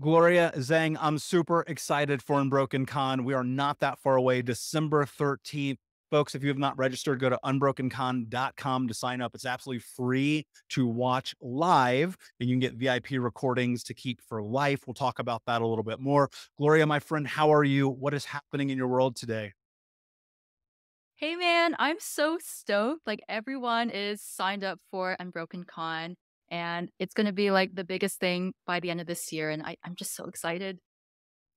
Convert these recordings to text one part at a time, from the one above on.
Gloria Zhang, I'm super excited for Unbroken Con. We are not that far away, December 13th. Folks, if you have not registered, go to unbrokencon.com to sign up. It's absolutely free to watch live, and you can get VIP recordings to keep for life. We'll talk about that a little bit more. Gloria, my friend, how are you? What is happening in your world today? Hey man, I'm so stoked. Like everyone is signed up for Unbroken Con and it's gonna be like the biggest thing by the end of this year. And I'm just so excited.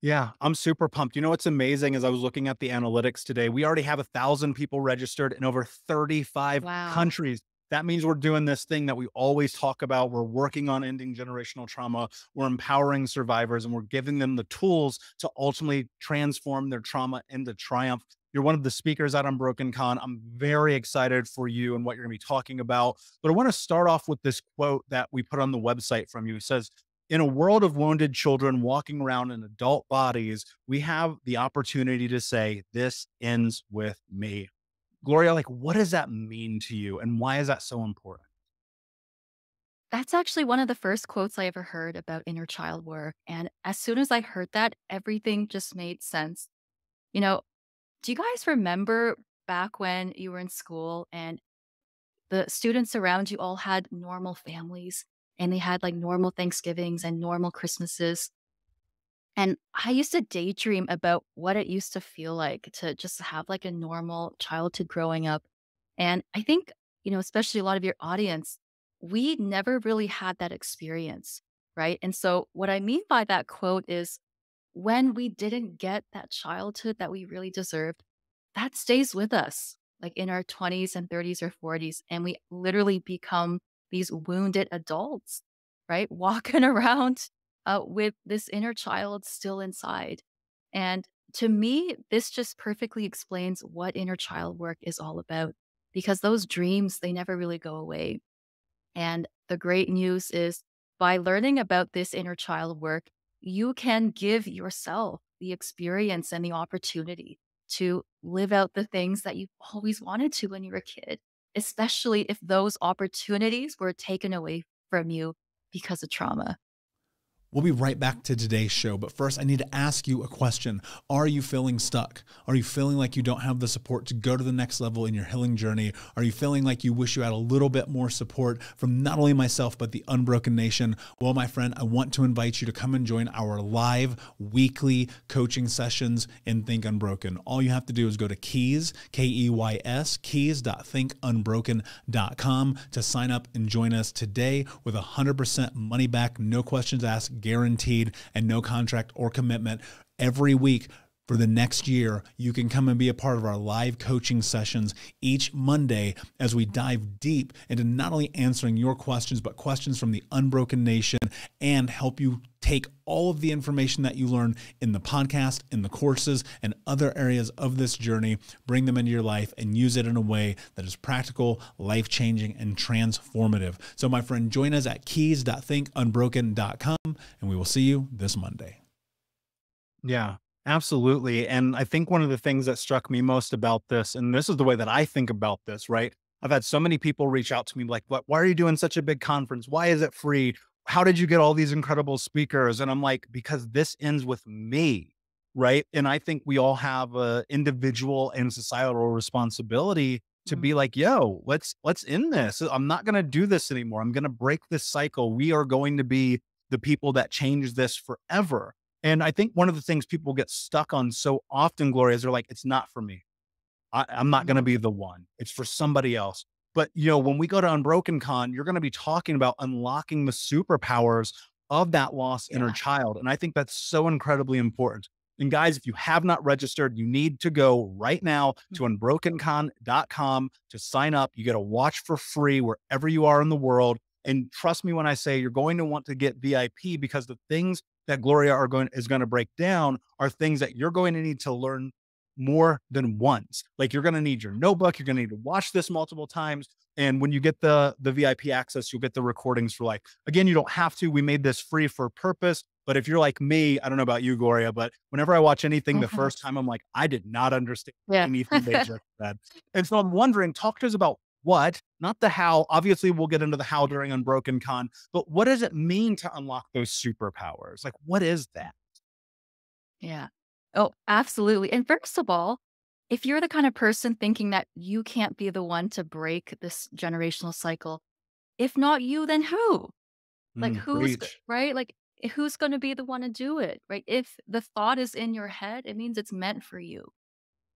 Yeah, I'm super pumped. You know what's amazing is I was looking at the analytics today. We already have 1,000 people registered in over 35 Wow. countries. That means we're doing this thing that we always talk about. We're working on ending generational trauma. We're empowering survivors and we're giving them the tools to ultimately transform their trauma into triumph. You're one of the speakers at Unbroken Con. I'm very excited for you and what you're going to be talking about. But I want to start off with this quote that we put on the website from you. It says, in a world of wounded children walking around in adult bodies, we have the opportunity to say, this ends with me. Gloria, like, what does that mean to you? And why is that so important? That's actually one of the first quotes I ever heard about inner child work. And as soon as I heard that, everything just made sense. You know, do you guys remember back when you were in school and the students around you all had normal families and they had like normal Thanksgivings and normal Christmases? And I used to daydream about what it used to feel like to just have like a normal childhood growing up. And I think, especially a lot of your audience, we never really had that experience. Right. And so, what I mean by that quote is when we didn't get that childhood that we really deserved, that stays with us like in our 20s and 30s or 40s. And we literally become these wounded adults, right? Walking around with this inner child still inside. And to me, this just perfectly explains what inner child work is all about because those dreams, they never really go away. And the great news is by learning about this inner child work, you can give yourself the experience and the opportunity to live out the things that you've always wanted to when you were a kid, especially if those opportunities were taken away from you because of trauma. We'll be right back to today's show, but first I need to ask you a question. Are you feeling stuck? Are you feeling like you don't have the support to go to the next level in your healing journey? Are you feeling like you wish you had a little bit more support from not only myself, but the Unbroken Nation? Well, my friend, I want to invite you to come and join our live weekly coaching sessions in Think Unbroken. All you have to do is go to Keys, Keys, keys.thinkunbroken.com to sign up and join us today with 100% money back, no questions asked, guaranteed, and no contract or commitment. Every week for the next year, you can come and be a part of our live coaching sessions each Monday as we dive deep into not only answering your questions, but questions from the Unbroken Nation and help you take all of the information that you learn in the podcast, in the courses, and other areas of this journey, bring them into your life and use it in a way that is practical, life-changing, and transformative. So my friend, join us at keys.thinkunbroken.com, and we will see you this Monday. Yeah, absolutely. And I think one of the things that struck me most about this, and this is the way that I think about this, right? I've had so many people reach out to me like, why are you doing such a big conference? Why is it free? How did you get all these incredible speakers? And I'm like, because this ends with me, right? And I think we all have a individual and societal responsibility to Mm. be like, yo, let's end this. I'm not going to do this anymore. I'm going to break this cycle. We are going to be the people that change this forever. And I think one of the things people get stuck on so often, Gloria, is they're like, it's not for me. I'm not going to Mhm. be the one. It's for somebody else. But when we go to Unbroken Con, you're going to be talking about unlocking the superpowers of that lost inner Yeah. child. And I think that's so incredibly important. And guys, if you have not registered, you need to go right now to Mhm. unbrokencon.com to sign up. You get a watch for free wherever you are in the world. And trust me when I say you're going to want to get VIP because the things that Gloria is going to break down are things that you're going to need to learn more than once. Like you're going to need your notebook. You're going to need to watch this multiple times. And when you get the VIP access, you'll get the recordings for life. Again, you don't have to. We made this free for a purpose. But if you're like me, I don't know about you, Gloria, but whenever I watch anything the Mhm. first time, I'm like, I did not understand Yeah. anything they just said. And so I'm wondering, talk to us about what, not the how. Obviously, we'll get into the how during Unbroken Con, but what does it mean to unlock those superpowers? Like, what is that? Yeah. Oh, absolutely. And first of all, if you're the kind of person thinking that you can't be the one to break this generational cycle, if not you, then who? Like Preach. right? Like who's going to be the one to do it, right? If the thought is in your head, it means it's meant for you.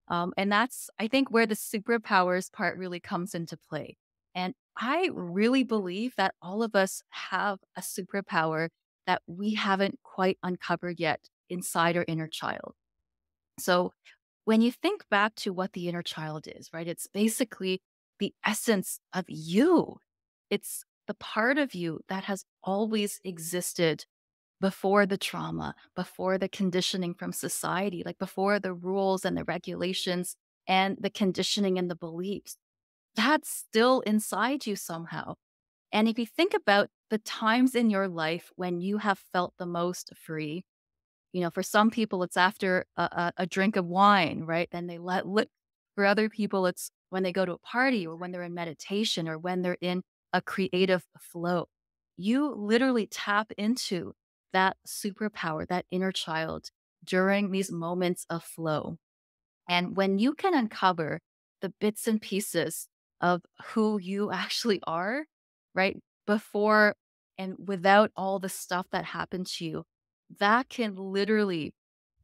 And that's, I think, where the superpowers part really comes into play. And I really believe that all of us have a superpower that we haven't quite uncovered yet inside our inner child. So when you think back to what the inner child is, right, it's basically the essence of you. It's the part of you that has always existed before the trauma, before the conditioning from society, like before the rules and the regulations and the conditioning and the beliefs. That's still inside you somehow. And if you think about the times in your life when you have felt the most free, for some people, it's after a drink of wine, right? Then they let lit. For other people, it's when they go to a party or when they're in meditation or when they're in a creative flow. You literally tap into that superpower, that inner child during these moments of flow. And when you can uncover the bits and pieces of who you actually are, right, before and without all the stuff that happened to you, that can literally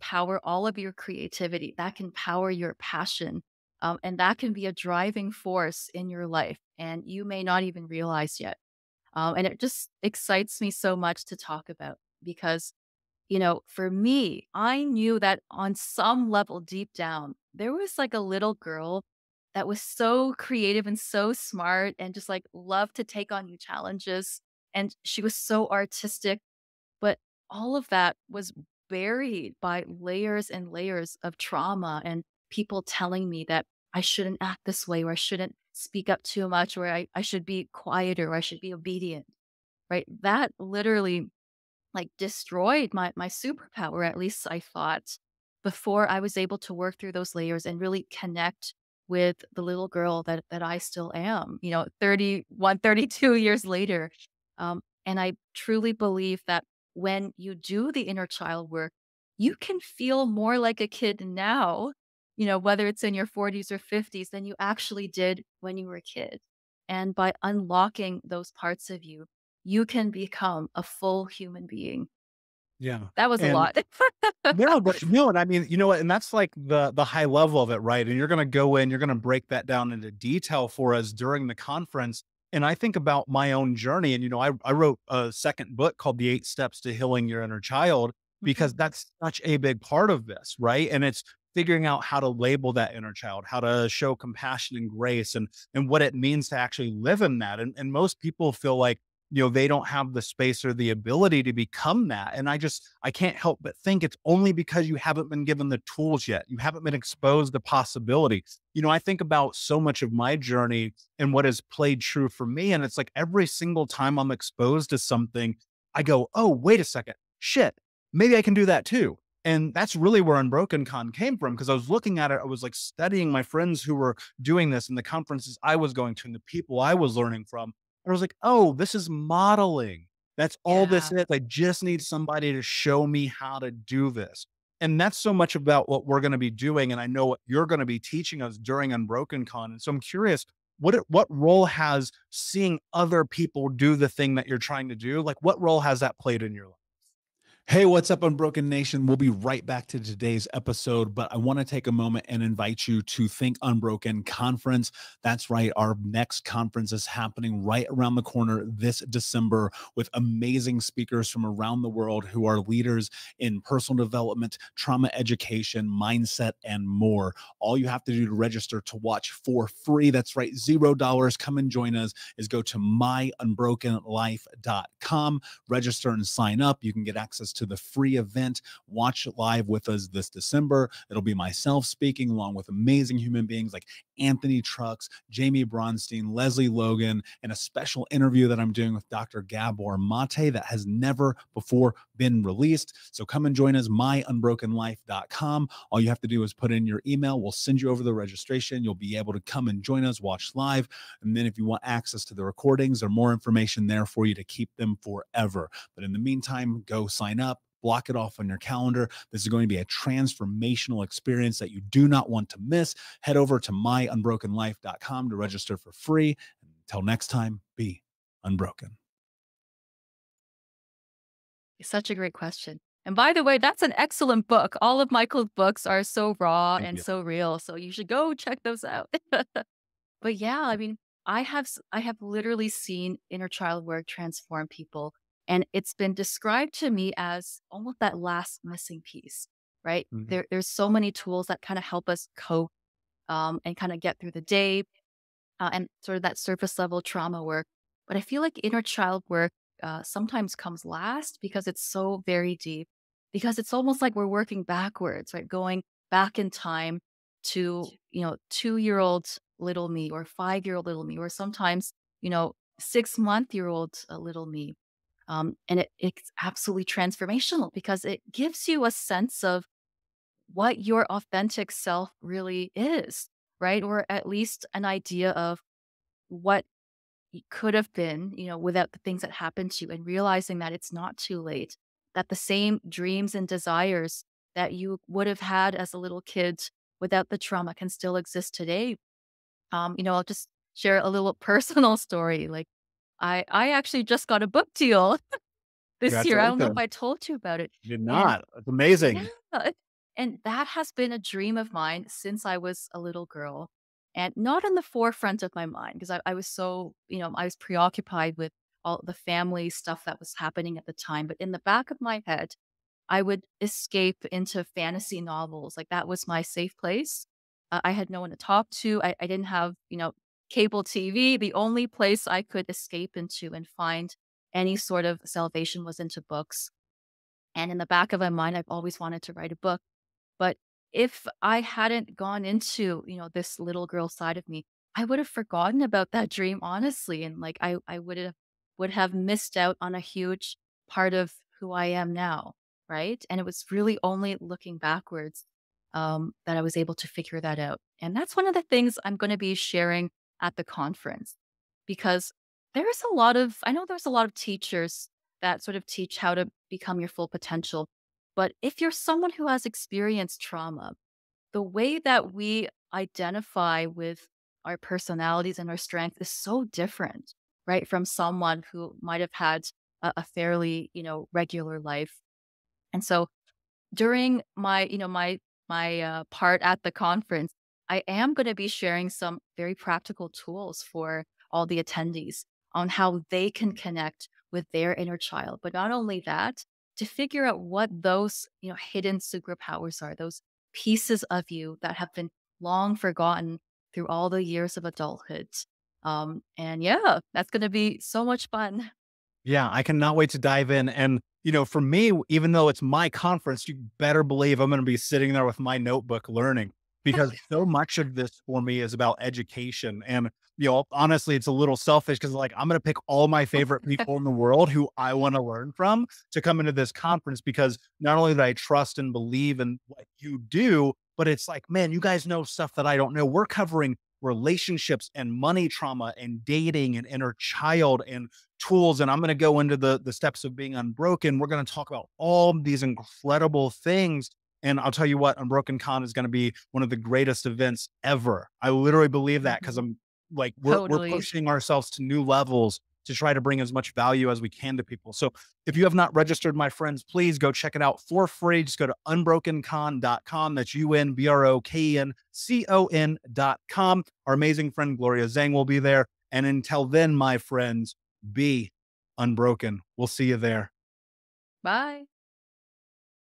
power all of your creativity. That can power your passion. And that can be a driving force in your life. And you may not even realize yet. And it just excites me so much to talk about because for me, I knew that on some level deep down, there was like a little girl that was so creative and so smart and just like loved to take on new challenges. And she was so artistic. But all of that was buried by layers and layers of trauma and people telling me that I shouldn't act this way or I shouldn't speak up too much or I should be quieter or I should be obedient. Right. That literally like destroyed my superpower, at least I thought, before I was able to work through those layers and really connect with the little girl that I still am, 31, 32 years later. And I truly believe that when you do the inner child work, you can feel more like a kid now, whether it's in your 40s or 50s than you actually did when you were a kid. And by unlocking those parts of you, you can become a full human being. Yeah. That was a And lot. no, but no, and I mean, you know what? And that's like the high level of it, right? And you're gonna go in, you're gonna break that down into detail for us during the conference. And I think about my own journey. And I wrote a second book called The 8 Steps to Healing Your Inner Child, because Mhm. that's such a big part of this, right? And it's figuring out how to label that inner child, how to show compassion and grace and what it means to actually live in that. And most people feel like they don't have the space or the ability to become that. And I can't help but think it's only because you haven't been given the tools yet. You haven't been exposed to possibilities. I think about so much of my journey and what has played true for me. And it's like every single time I'm exposed to something, I go, oh, wait a second. Shit, maybe I can do that too. And that's really where Unbroken Con came from, because I was looking at it, I was like studying my friends who were doing this and the conferences I was going to and the people I was learning from. I was like, "Oh, this is modeling. That's all this Yeah. is. I just need somebody to show me how to do this." And that's so much about what we're gonna be doing, and I know what you're gonna be teaching us during Unbroken Con. And so I'm curious, what role has seeing other people do the thing that you're trying to do, like, what role has that played in your life? Hey, what's up, Unbroken Nation? We'll be right back to today's episode, but I want to take a moment and invite you to Think Unbroken Conference. That's right. Our next conference is happening right around the corner this December with amazing speakers from around the world who are leaders in personal development, trauma education, mindset, and more. All you have to do to register to watch for free, that's right, $0. Come and join us, is go to myunbrokenlife.com, register and sign up. You can get access to the free event. Watch it live with us this December. It'll be myself speaking along with amazing human beings like Anthony Trucks, Jamie Bronstein, Leslie Logan, and a special interview that I'm doing with Dr. Gabor Mate that has never before been released. So come and join us, myunbrokenlife.com. All you have to do is put in your email. We'll send you over the registration. You'll be able to come and join us, watch live. And then if you want access to the recordings, there's more information there for you to keep them forever. But in the meantime, go sign up. Block it off on your calendar. This is going to be a transformational experience that you do not want to miss. Head over to myunbrokenlife.com to register for free. Until next time, be unbroken. Such a great question. And by the way, that's an excellent book. All of Michael's books are so raw Thank and you. so real. So you should go check those out. But yeah, I mean, I have literally seen inner child work transform people, and it's been described to me as almost that last missing piece, right? Mhm. There's so many tools that kind of help us cope and kind of get through the day and sort of that surface level trauma work. But I feel like inner child work sometimes comes last because it's so very deep, because it's almost like we're working backwards, right? Going back in time to, 2-year-old little me or 5-year-old little me, or sometimes, 6-month-year-old little me. And it's absolutely transformational because it gives you a sense of what your authentic self really is, right? Or at least an idea of what could have been, without the things that happened to you, and realizing that it's not too late, that the same dreams and desires that you would have had as a little kid without the trauma can still exist today. I'll just share a little personal story. Like I actually just got a book deal this year. I don't know if Congratulations. I told you about it. You did And not. It's amazing. yeah, and that has been a dream of mine since I was a little girl, and not in the forefront of my mind because I was so, I was preoccupied with all the family stuff that was happening at the time. But in the back of my head, I would escape into fantasy novels. Like that was my safe place. I had no one to talk to. I didn't have, cable TV. The only place I could escape into and find any sort of salvation was into books. And in the back of my mind, I've always wanted to write a book. But if I hadn't gone into, this little girl side of me, I would have forgotten about that dream, honestly. And like I would have missed out on a huge part of who I am now. Right. And it was really only looking backwards that I was able to figure that out. And that's one of the things I'm going to be sharing at the conference, because I know there's a lot of teachers that sort of teach how to become your full potential. But if you're someone who has experienced trauma, the way that we identify with our personalities and our strength is so different, right? From someone who might have had a fairly, regular life. And so during my part at the conference, I am going to be sharing some very practical tools for all the attendees on how they can connect with their inner child. But not only that, to figure out what those, hidden superpowers are, those pieces of you that have been long forgotten through all the years of adulthood. And yeah, that's going to be so much fun. Yeah, I cannot wait to dive in. And, for me, even though it's my conference, you better believe I'm going to be sitting there with my notebook learning, because so much of this for me is about education. And, honestly, it's a little selfish because like I'm going to pick all my favorite people in the world who I want to learn from to come into this conference, because not only do I trust and believe in what you do, but it's like, man, you guys know stuff that I don't know. We're covering relationships and money trauma and dating and inner child and tools. And I'm going to go into the steps of being unbroken. We're going to talk about all these incredible things. And I'll tell you what, Unbroken Con is going to be one of the greatest events ever. I literally believe that, because Mhm. I'm like, we're Totally. pushing ourselves to new levels to try to bring as much value as we can to people. So if you have not registered, my friends, please go check it out for free. Just go to unbrokencon.com. That's unbrokencon.com. Our amazing friend Gloria Zhang will be there. And until then, my friends, be unbroken. We'll see you there. Bye.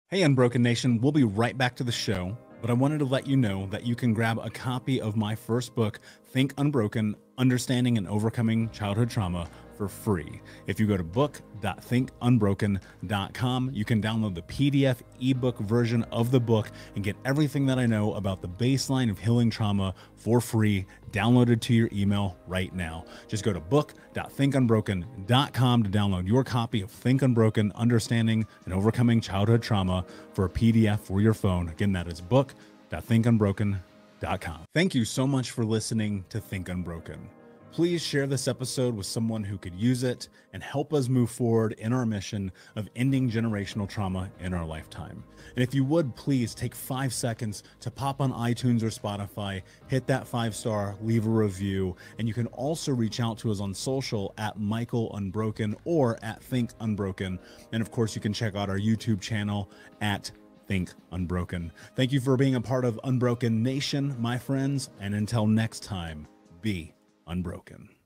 Hey, Unbroken Nation, we'll be right back to the show, but I wanted to let you know that you can grab a copy of my first book, Think Unbroken, Understanding and Overcoming Childhood Trauma, for free. If you go to book.thinkunbroken.com, you can download the PDF ebook version of the book and get everything that I know about the baseline of healing trauma for free, downloaded to your email right now. Just go to book.thinkunbroken.com to download your copy of Think Unbroken, Understanding and Overcoming Childhood Trauma for a PDF for your phone. Again, that is book.thinkunbroken.com. Thank you so much for listening to Think Unbroken. Please share this episode with someone who could use it and help us move forward in our mission of ending generational trauma in our lifetime. And if you would, please take 5 seconds to pop on iTunes or Spotify, hit that 5-star, leave a review, and you can also reach out to us on social at Michael Unbroken or at Think Unbroken. And of course, you can check out our YouTube channel at Think Unbroken. Thank you for being a part of Unbroken Nation, my friends, and until next time, be unbroken.